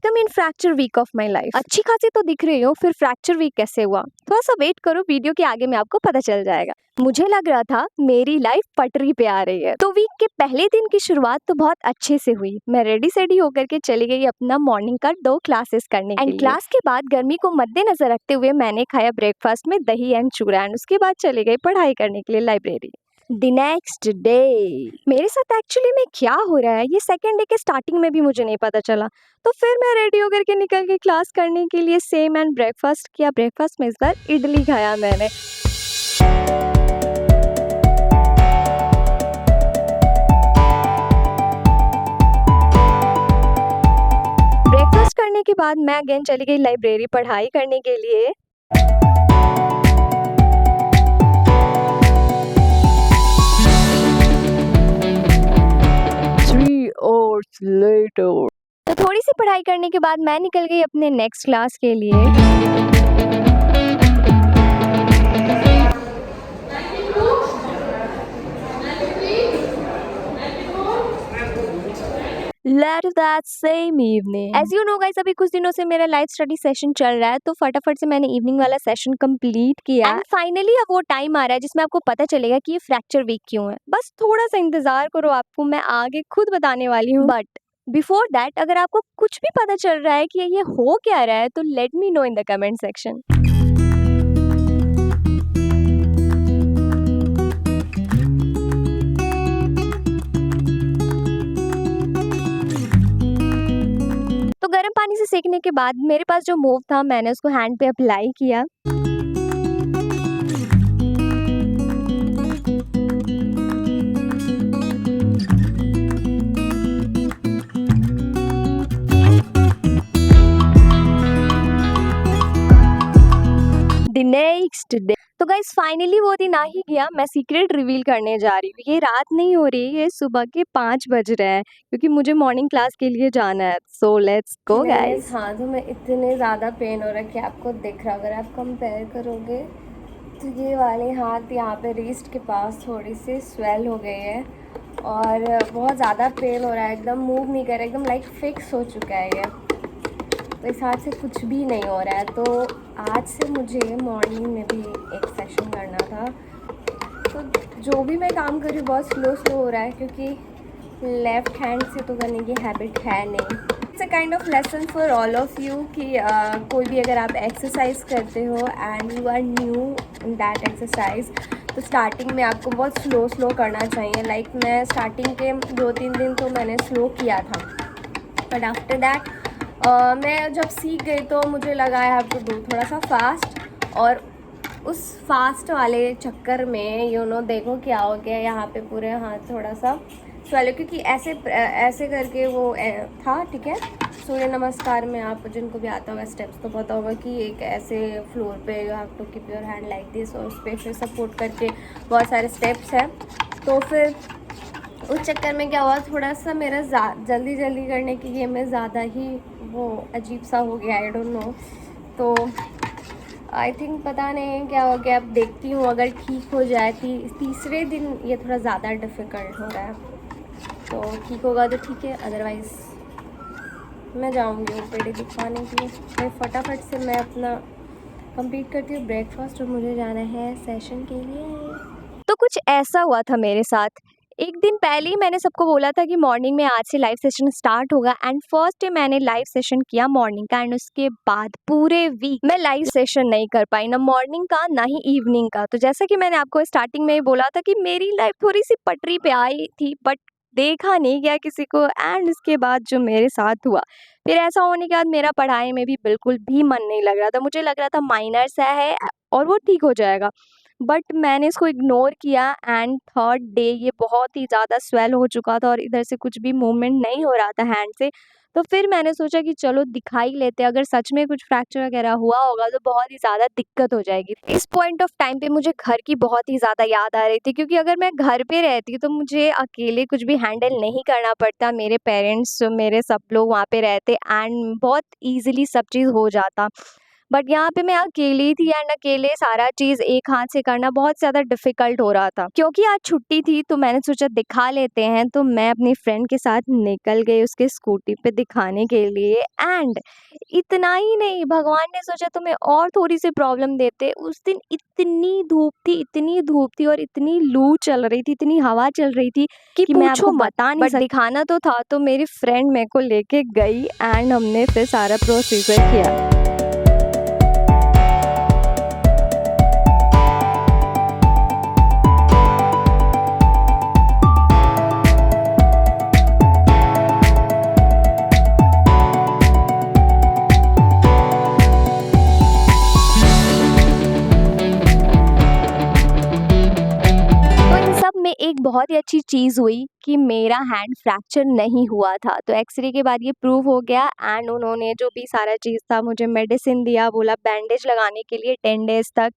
Welcome in fracture week of my life. अच्छी खासी तो दिख रही हो, फिर फ्रैक्चर वीक कैसे हुआ? थोड़ा सा वेट करो, वीडियो के आगे में आपको पता चल जाएगा। मुझे लग रहा था मेरी लाइफ पटरी पे आ रही है। तो वीक के पहले दिन की शुरुआत तो बहुत अच्छे से हुई। मैं रेडी सेडी होकर के चली गई अपना मॉर्निंग का 2 क्लासेस करने के लिए। क्लास के बाद गर्मी को मद्देनजर रखते हुए मैंने खाया ब्रेकफास्ट में दही एंड चूड़ा, एंड उसके बाद चली गई पढ़ाई करने के लिए लाइब्रेरी। द नेक्स्ट डे मेरे साथ एक्चुअली में क्या हो रहा है ये सेकेंड डे के स्टार्टिंग में भी मुझे नहीं पता चला। तो फिर मैं रेडी होकर के निकल गई क्लास करने के लिए। सेम एंड ब्रेकफास्ट किया। ब्रेकफास्ट में इस बार इडली खाया मैंने। ब्रेकफास्ट करने के बाद मैं अगेन चली गई लाइब्रेरी पढ़ाई करने के लिए। Later. तो थोड़ी सी पढ़ाई करने के बाद मैं निकल गई अपने नेक्स्ट क्लास के लिए। Later that same evening. As you know guys, अभी कुछ दिनों से मेरा लाइव स्टडी सेशन चल रहा है, तो फटाफट से मैंने इवनिंग वाला सेशन कंप्लीट किया। एंड फाइनली अब वो टाइम आ रहा है जिसमें आपको पता चलेगा कि ये फ्रैक्चर वीक क्यों है। बस थोड़ा सा इंतजार करो, आपको मैं आगे खुद बताने वाली हूँ। बट बिफोर दैट, अगर आपको कुछ भी पता चल रहा है कि ये हो क्या रहा है, तो let me know in the comment section. तो गर्म पानी से सेकने के बाद मेरे पास जो मूव था, मैंने उसको हैंड पे अप्लाई किया। नेक्स्ट डे तो गाइस फाइनली वो दिन आ ही गया। मैं सीक्रेट रिवील करने जा रही हूँ। ये रात नहीं हो रही, ये सुबह के 5 बज रहे हैं, क्योंकि मुझे मॉर्निंग क्लास के लिए जाना है। So let's go guys. हाथों में इतने ज़्यादा पेन हो रहा है कि आपको दिख रहा, अगर आप कंपेयर करोगे तो ये वाले हाथ यहाँ पे रिस्ट के पास थोड़ी सी स्वेल हो गई है और बहुत ज़्यादा पेन हो रहा है। एकदम मूव नहीं कर रहा, एकदम लाइक फिक्स हो चुका है ये। तो इस हाथ से कुछ भी नहीं हो रहा है। तो आज से मुझे मॉर्निंग में भी एक सेशन करना था। तो जो भी मैं काम कर रही हूँ बहुत स्लो हो रहा है, क्योंकि लेफ़्ट हैंड से तो करने की हैबिट है नहीं। It's a kind of lesson for all of you कि कोई भी अगर आप एक्सरसाइज करते हो and you are new in that exercise, तो स्टार्टिंग में आपको बहुत स्लो करना चाहिए। लाइक मैं स्टार्टिंग के 2-3 दिन तो मैंने स्लो किया था, बट आफ्टर दैट मैं जब सीख गई तो मुझे लगा है आपको डू थोड़ा सा फास्ट। और उस फास्ट वाले चक्कर में देखो क्या हो गया, यहाँ पे पूरे हाथ थोड़ा सा स्वेलो, क्योंकि ऐसे करके वो था। ठीक है, सूर्य नमस्कार में आप जिनको भी आता होगा स्टेप्स तो पता होगा कि एक ऐसे फ्लोर पे you have to keep your hand like this, और उस पर फिर सपोर्ट करके बहुत सारे स्टेप्स हैं। तो फिर उस चक्कर में क्या हुआ, थोड़ा सा मेरा जल्दी करने की ये में ज़्यादा ही वो अजीब सा हो गया, आई डोंट नो। तो आई थिंक पता नहीं क्या हो गया, अब देखती हूँ अगर ठीक हो जाए। तीसरे दिन ये थोड़ा ज़्यादा डिफ़िकल्ट हो रहा है, तो ठीक होगा तो ठीक है, अदरवाइज़ मैं जाऊँगी ओपीडी दिखवाने के लिए। मैं फटाफट से मैं अपना कंप्लीट करती हूँ ब्रेकफास्ट और मुझे जाना है सेशन के लिए। तो कुछ ऐसा हुआ था मेरे साथ। एक दिन पहले ही मैंने सबको बोला था कि मॉर्निंग में आज से लाइव सेशन स्टार्ट होगा, एंड फर्स्ट डे मैंने लाइव सेशन किया मॉर्निंग का, एंड उसके बाद पूरे वीक मैं लाइव सेशन नहीं कर पाई, ना मॉर्निंग का ना ही इवनिंग का। तो जैसा कि मैंने आपको स्टार्टिंग में ही बोला था कि मेरी लाइफ थोड़ी सी पटरी पे आई थी, बट देखा नहीं गया किसी को। एंड उसके बाद जो मेरे साथ हुआ, फिर ऐसा होने के बाद मेरा पढ़ाई में भी बिल्कुल भी मन नहीं लग रहा था। मुझे लग रहा था माइनर सा है और वो ठीक हो जाएगा, बट मैंने इसको इग्नोर किया। एंड थर्ड डे ये बहुत ही ज़्यादा स्वेल हो चुका था और इधर से कुछ भी मूवमेंट नहीं हो रहा था हैंड से। तो फिर मैंने सोचा कि चलो दिखा ही लेते, अगर सच में कुछ फ्रैक्चर वगैरह हुआ होगा तो बहुत ही ज़्यादा दिक्कत हो जाएगी। इस पॉइंट ऑफ टाइम पे मुझे घर की बहुत ही ज़्यादा याद आ रही थी, क्योंकि अगर मैं घर पे रहती तो मुझे अकेले कुछ भी हैंडल नहीं करना पड़ता। मेरे पेरेंट्स मेरे सब लोग वहाँ पे रहते एंड बहुत ईजिली सब चीज़ हो जाता। बट यहाँ पे मैं अकेली थी एंड अकेले सारा चीज़ एक हाथ से करना बहुत ज़्यादा डिफ़िकल्ट हो रहा था। क्योंकि आज छुट्टी थी तो मैंने सोचा दिखा लेते हैं, तो मैं अपनी फ्रेंड के साथ निकल गई उसके स्कूटी पे दिखाने के लिए। एंड इतना ही नहीं, भगवान ने सोचा तुम्हें और थोड़ी-सी प्रॉब्लम देते। उस दिन इतनी धूप थी और इतनी लू चल रही थी, इतनी हवा चल रही थी कि मैं आपको बता नहीं सकती। दिखाना तो था, तो मेरी फ्रेंड मेरे को लेके गई एंड हमने फिर सारा प्रोसीजर किया। में एक बहुत ही अच्छी चीज़ हुई कि मेरा हैंड फ्रैक्चर नहीं हुआ था। तो एक्सरे के बाद ये प्रूव हो गया एंड उन्होंने जो भी सारा चीज़ था मुझे मेडिसिन दिया, बोला बैंडेज लगाने के लिए 10 डेज़ तक।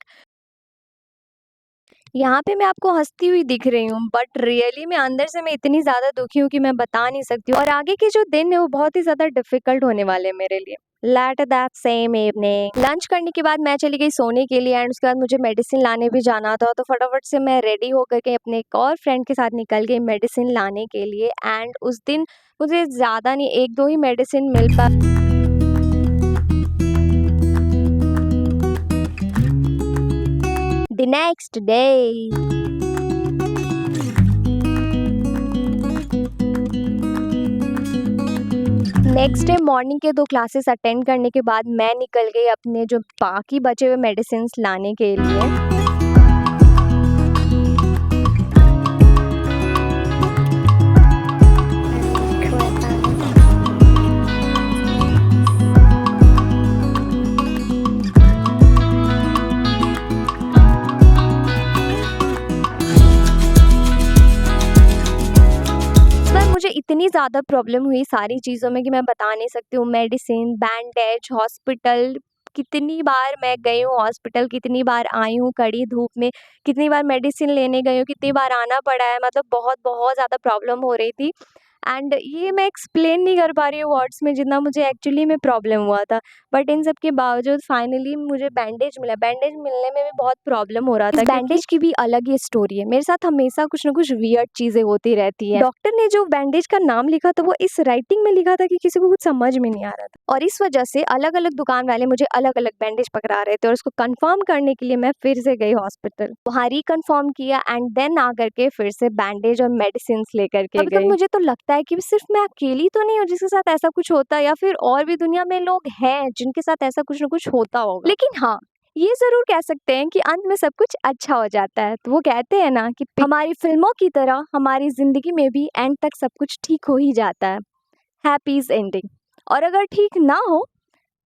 यहाँ पे मैं आपको हँसती हुई दिख रही हूँ बट रियली मैं अंदर से मैं इतनी ज़्यादा दुखी हूँ कि मैं बता नहीं सकती हूँ। और आगे के जो दिन है वो बहुत ही ज़्यादा डिफ़िकल्ट होने वाले हैं मेरे लिए। Let that same evening lunch करने के बाद मैं चली गई सोने के लिए एंड उसके बाद मुझे मेडिसिन लाने भी जाना था, तो फटाफट से मैं रेडी होकर के अपने एक और फ्रेंड के साथ निकल गई मेडिसिन लाने के लिए। एंड उस दिन मुझे ज़्यादा नहीं 1-2 ही मेडिसिन मिल पा। The next day. Next day morning के 2 क्लासेस अटेंड करने के बाद मैं निकल गई अपने जो बाकी बचे हुए मेडिसिन्स लाने के लिए। मुझे इतनी ज़्यादा प्रॉब्लम हुई सारी चीज़ों में कि मैं बता नहीं सकती हूँ। मेडिसिन, बैंडेज, हॉस्पिटल, कितनी बार मैं गई हूँ हॉस्पिटल, कितनी बार आई हूँ कड़ी धूप में, कितनी बार मेडिसिन लेने गई हूँ, कितनी बार आना पड़ा है। मतलब बहुत ज़्यादा प्रॉब्लम हो रही थी एंड ये मैं एक्सप्लेन नहीं कर पा रही हूँ वर्ड्स में जितना मुझे एक्चुअली में प्रॉब्लम हुआ था। बट इन सब के बावजूद फाइनली मुझे बैंडेज मिला। बैंडेज मिलने में भी बहुत प्रॉब्लम हो रहा था। बैंडेज की भी अलग ही स्टोरी है। मेरे साथ हमेशा कुछ ना कुछ वियर्ड चीज़ें होती रहती है। डॉक्टर ने जो बैंडेज का नाम लिखा था वो इस राइटिंग में लिखा था कि किसी को कुछ समझ में नहीं आ रहा था, और इस वजह से अलग अलग दुकान वाले मुझे अलग अलग बैंडेज पकड़ा रहे थे। और उसको कंफर्म करने के लिए मैं फिर से गई हॉस्पिटल, वहाँ रिकन्फर्म किया एंड देन आकर के फिर से बैंडेज और मेडिसिन लेकर के गई। मुझे तो लगता है कि सिर्फ मैं अकेली तो नहीं हूँ जिसके साथ ऐसा कुछ होता है, या फिर और भी दुनिया में लोग हैं जिनके साथ ऐसा कुछ ना कुछ होता होगा। लेकिन हाँ, ये जरूर कह सकते हैं कि अंत में सब कुछ अच्छा हो जाता है। तो वो कहते हैं ना कि हमारी फिल्मों की तरह हमारी जिंदगी में भी एंड तक सब कुछ ठीक हो ही जाता है। हैप्पीज एंडिंग। और अगर ठीक ना हो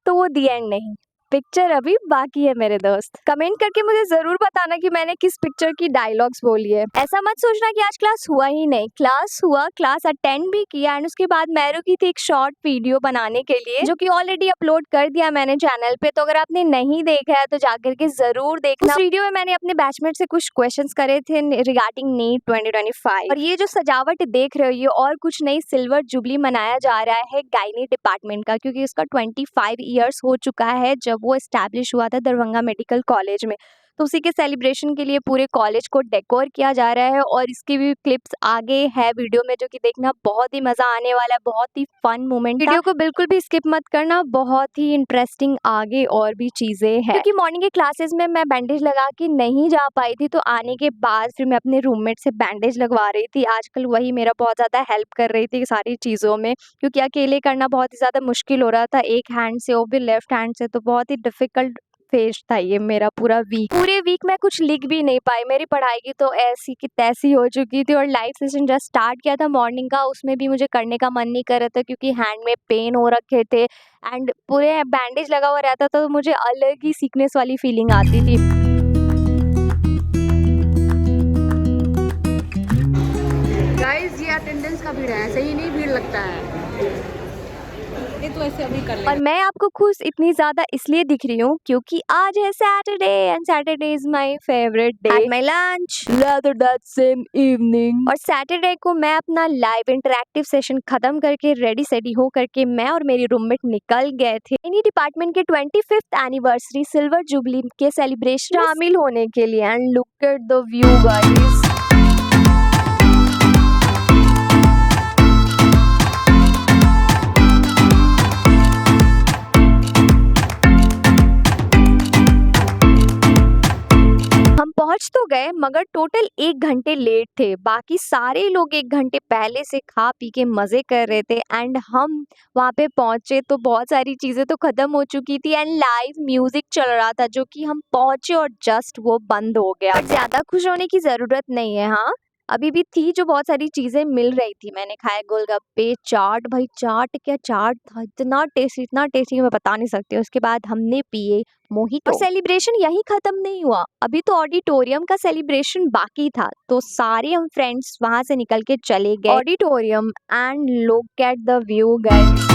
तो वो दी एंड नहीं, पिक्चर अभी बाकी है मेरे दोस्त। कमेंट करके मुझे जरूर बताना कि मैंने किस पिक्चर की डायलॉग्स बोली है। ऐसा मत सोचना कि आज क्लास हुआ ही नहीं, क्लास हुआ, क्लास अटेंड भी किया एंड उसके बाद मैं रुकी थी एक शॉर्ट वीडियो बनाने के लिए जो कि ऑलरेडी अपलोड कर दिया मैंने चैनल पे। तो अगर आपने नहीं देखा है तो जाकर के जरूर देखना। उस वीडियो में मैंने अपने बैचमेट से कुछ क्वेश्चंस करे थे रिगार्डिंग नीट 2025। और ये जो सजावट देख रहे हो ये और कुछ नहीं, सिल्वर जुबली मनाया जा रहा है गायनी डिपार्टमेंट का, क्योंकि इसका 25 ईयर्स हो चुका है जब वो एस्टैब्लिश हुआ था दरभंगा मेडिकल कॉलेज में। तो उसी के सेलिब्रेशन के लिए पूरे कॉलेज को डेकोर किया जा रहा है और इसकी भी क्लिप्स आगे है वीडियो में, जो कि देखना बहुत ही मजा आने वाला है। बहुत ही फन मोमेंट, वीडियो को बिल्कुल भी स्किप मत करना, बहुत ही इंटरेस्टिंग आगे और भी चीजें हैं। क्योंकि मॉर्निंग के क्लासेस में मैं बैंडेज लगा के नहीं जा पाई थी, तो आने के बाद फिर मैं अपने रूममेट से बैंडेज लगवा रही थी। आजकल वही मेरा बहुत ज्यादा हेल्प कर रही थी सारी चीजों में, क्योंकि अकेले करना बहुत ही ज्यादा मुश्किल हो रहा था एक हैंड से, वो भी लेफ्ट हैंड से। तो बहुत ही डिफिकल्ट फेज था ये मेरा पूरे वीक मैं कुछ लिख भी नहीं पाई। मेरी पढ़ाई की तो ऐसी की तैसी हो चुकी थी और लाइव सेशन जस्ट स्टार्ट किया था मॉर्निंग का, उसमें भी मुझे करने का मन नहीं कर रहा था क्योंकि हैंड में पेन हो रखे थे एंड पूरे बैंडेज लगा हुआ रहता था, तो मुझे अलग ही सीकनेस वाली फीलिंग आती थी। गाइस ये अटेंडेंस का भीड़ है, ऐसे ही नहीं भीड़ लगता है। ये तो ऐसे अभी कर और मैं आपको खुश इतनी ज़्यादा इसलिए दिख रही हूँ क्योंकि आज है Saturday and Saturday is my favourite day at my lunch rather that same evening. और सैटरडे को मैं अपना लाइव इंटरैक्टिव सेशन खत्म करके रेडी सेडी हो करके मैं और मेरी रूममेट निकल गए थे इन्हीं डिपार्टमेंट के 25th एनिवर्सरी सिल्वर जुबली के सेलिब्रेशन शामिल होने के लिए। And look at the view guys. हम पहुंच तो गए मगर टोटल 1 घंटे लेट थे। बाकी सारे लोग 1 घंटे पहले से खा पी के मजे कर रहे थे एंड हम वहां पे पहुंचे तो बहुत सारी चीजें तो खत्म हो चुकी थी एंड लाइव म्यूजिक चल रहा था जो कि हम पहुंचे और जस्ट वो बंद हो गया। ज्यादा खुश होने की जरूरत नहीं है। हाँ अभी भी थी जो बहुत सारी चीजें मिल रही थी। मैंने खाया गोलगप्पे चाट। भाई चाट क्या चाट था, इतना टेस्टी मैं बता नहीं सकती। उसके बाद हमने पिए मोहितो। और सेलिब्रेशन यही खत्म नहीं हुआ, अभी तो ऑडिटोरियम का सेलिब्रेशन बाकी था। तो सारे हम फ्रेंड्स वहां से निकल के चले गए auditorium and look at the view guys.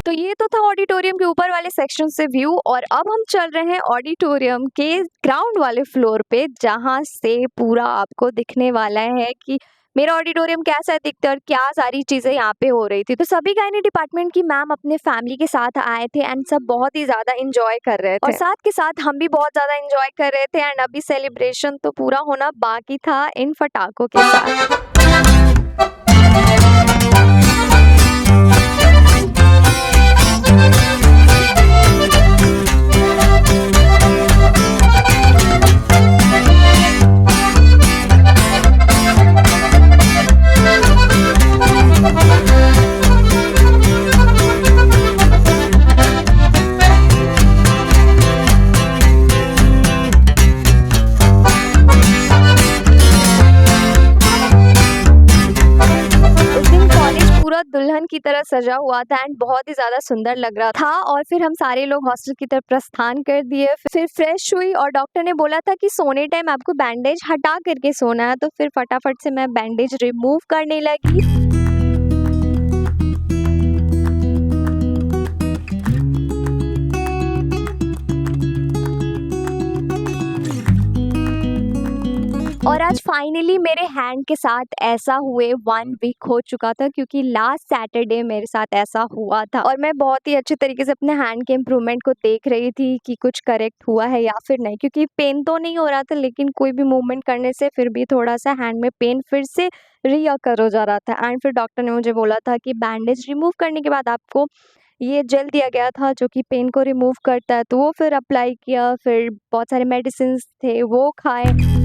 तो ये तो था ऑडिटोरियम के ऊपर वाले सेक्शन से व्यू। और अब हम चल रहे हैं ऑडिटोरियम के ग्राउंड वाले फ्लोर पे जहाँ से पूरा आपको दिखने वाला है कि मेरा ऑडिटोरियम कैसा दिखता है और क्या सारी चीजें यहाँ पे हो रही थी। तो सभी गायनी डिपार्टमेंट की मैम अपने फैमिली के साथ आए थे एंड सब बहुत ही ज्यादा एंजॉय कर रहे थे और साथ के साथ हम भी बहुत ज्यादा एंजॉय कर रहे थे। एंड अभी सेलिब्रेशन तो पूरा होना बाकी था इन फटाकों के साथ। दुल्हन की तरह सजा हुआ था एंड बहुत ही ज्यादा सुंदर लग रहा था। और फिर हम सारे लोग हॉस्टल की तरफ प्रस्थान कर दिए। फिर फ्रेश हुई और डॉक्टर ने बोला था कि सोने टाइम आपको बैंडेज हटा करके सोना है। तो फिर फटाफट से मैं बैंडेज रिमूव करने लगी। और आज फाइनली मेरे हैंड के साथ ऐसा हुए 1 वीक हो चुका था क्योंकि लास्ट सैटरडे मेरे साथ ऐसा हुआ था। और मैं बहुत ही अच्छे तरीके से अपने हैंड के इम्प्रूवमेंट को देख रही थी कि कुछ करेक्ट हुआ है या फिर नहीं, क्योंकि पेन तो नहीं हो रहा था लेकिन कोई भी मूवमेंट करने से फिर भी थोड़ा सा हैंड में पेन फिर से रीअकर हो जा रहा था। एंड फिर डॉक्टर ने मुझे बोला था कि बैंडेज रिमूव करने के बाद आपको ये जेल दिया गया था जो कि पेन को रिमूव करता है। तो वो फिर अप्लाई किया, फिर बहुत सारे मेडिसिन थे वो खाए।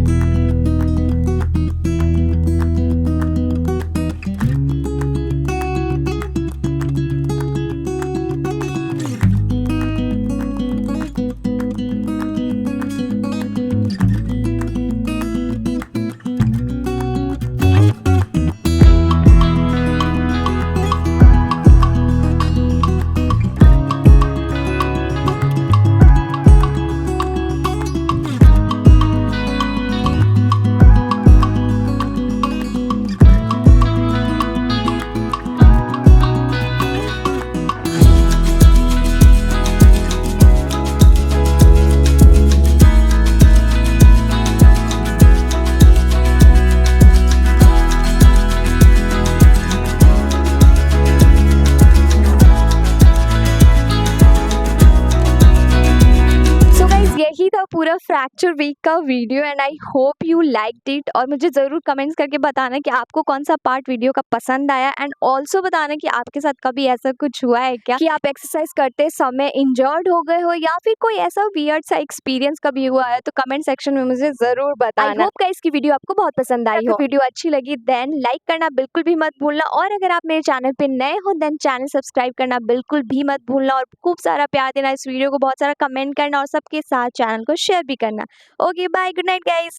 पूरा फ्रैक्चर वीक का video and I hope you liked it. और मुझे ज़रूर कमेंट्स करके बताना कि आपको कौन सा पार्ट वीडियो का पसंद आया एंड ऑल्सो बताना कि आपके साथ कभी ऐसा कुछ हुआ है क्या कि आप एक्सरसाइज करते समय इंजर्ड हो गए हो या फिर कोई ऐसा वियर्ड सा एक्सपीरियंस कभी हुआ है, तो कमेंट सेक्शन में मुझे ज़रूर बताना। आई होप गाइस की वीडियो आपको बहुत पसंद आई हो। वीडियो अच्छी लगी देन लाइक करना बिल्कुल भी मत भूलना, और अगर आप मेरे चैनल पे नए हो देन चैनल सब्सक्राइब करना बिल्कुल भी मत भूलना, और खूब सारा प्यार देना इस वीडियो को, बहुत सारा कमेंट करना और सबके साथ चैनल को शेयर भी करना। Okay bye, good night guys.